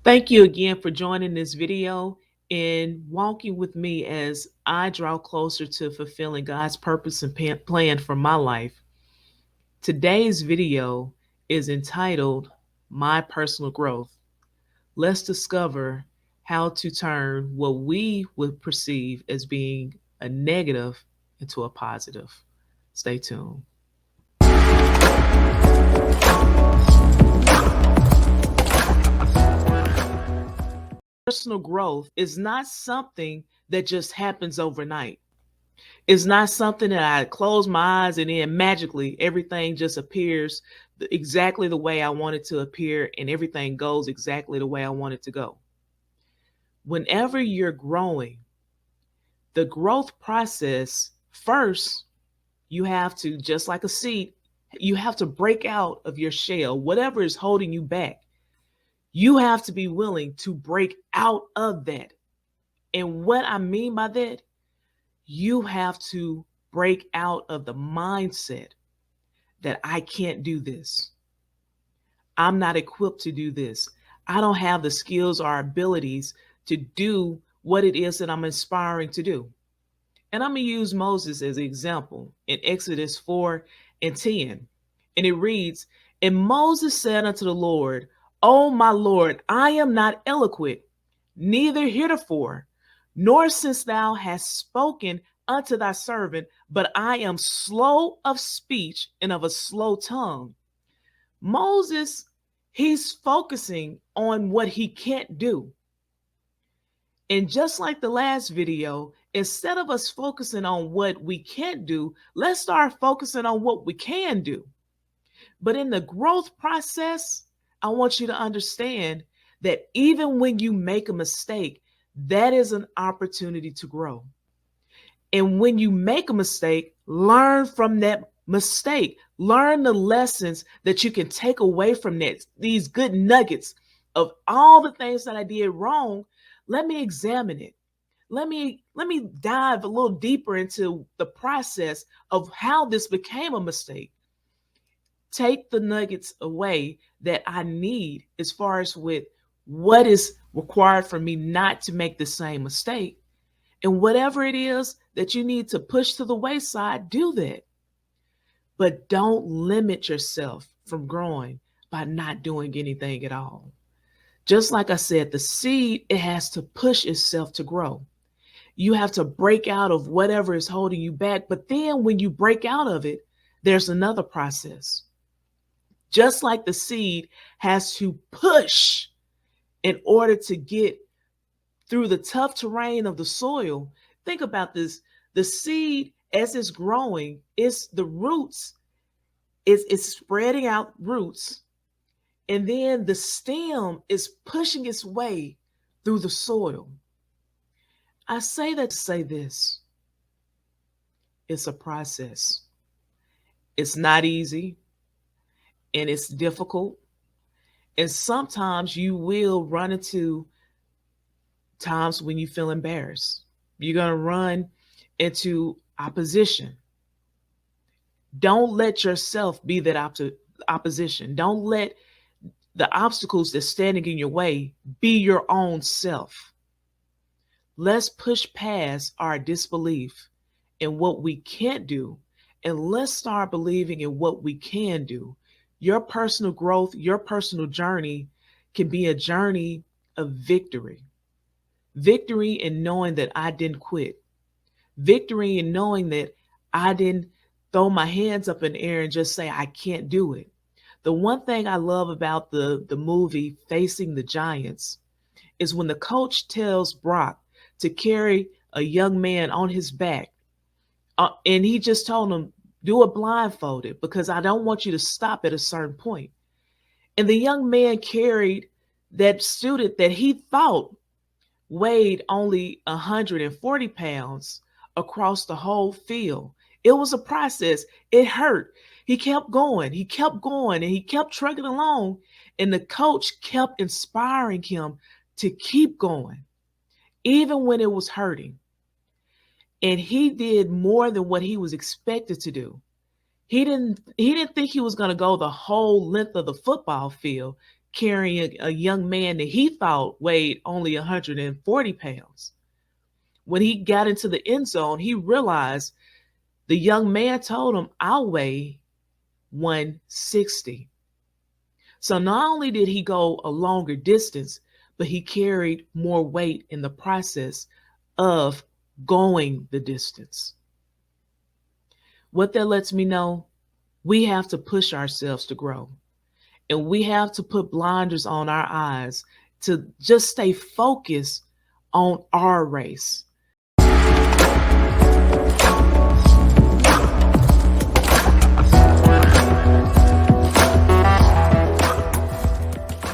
Thank you again for joining this video and walking with me as I draw closer to fulfilling God's purpose and plan for my life. Today's video is entitled My Personal Growth. Let's discover how to turn what we would perceive as being a negative into a positive. Stay tuned. Personal growth is not something that just happens overnight. It's not something that I close my eyes and then magically everything just appears exactly the way I want it to appear and everything goes exactly the way I want it to go. Whenever you're growing, the growth process first, you have to, just like a seed, you have to break out of your shell, whatever is holding you back. You have to be willing to break out of that. And what I mean by that, you have to break out of the mindset that I can't do this. I'm not equipped to do this. I don't have the skills or abilities to do what it is that I'm aspiring to do. And I'm going to use Moses as an example in Exodus 4 and 10. And it reads, And Moses said unto the Lord, O my Lord, I am not eloquent, neither heretofore, nor since thou hast spoken unto thy servant, but I am slow of speech and of a slow tongue. Moses, he's focusing on what he can't do. And just like the last video, instead of us focusing on what we can't do, let's start focusing on what we can do. But in the growth process, I want you to understand that even when you make a mistake, that is an opportunity to grow. And when you make a mistake, learn from that mistake. Learn the lessons that you can take away from that, these good nuggets of all the things that I did wrong. Let me examine it. Let me dive a little deeper into the process of how this became a mistake. Take the nuggets away that I need as far as with what is required for me not to make the same mistake. And whatever it is that you need to push to the wayside, do that. But don't limit yourself from growing by not doing anything at all. Just like I said, the seed, it has to push itself to grow. You have to break out of whatever is holding you back. But then when you break out of it, there's another process. Just like the seed has to push in order to get through the tough terrain of the soil. Think about this. The seed, as it's growing, it's the roots, it's spreading out roots. And then the stem is pushing its way through the soil. I say that to say this. It's a process. It's not easy and it's difficult. And sometimes you will run into times when you feel embarrassed. You're going to run into opposition. Don't let yourself be that opposition. Don't let the obstacles that's standing in your way be your own self. Let's push past our disbelief in what we can't do and let's start believing in what we can do. Your personal growth, your personal journey can be a journey of victory. Victory in knowing that I didn't quit. Victory in knowing that I didn't throw my hands up in the air and just say, I can't do it. The one thing I love about the movie Facing the Giants is when the coach tells Brock to carry a young man on his back. And he just told him, do it blindfolded because I don't want you to stop at a certain point. And the young man carried that student that he thought weighed only 140 pounds across the whole field. It was a process. It hurt. He kept going. He kept going and he kept trucking along. And the coach kept inspiring him to keep going, even when it was hurting. And he did more than what he was expected to do. He didn't think he was going to go the whole length of the football field. carrying a young man that he thought weighed only 140 pounds. When he got into the end zone, he realized the young man told him, I'll weigh 160. So not only did he go a longer distance, but he carried more weight in the process of going the distance. What that lets me know, we have to push ourselves to grow. And we have to put blinders on our eyes to just stay focused on our race.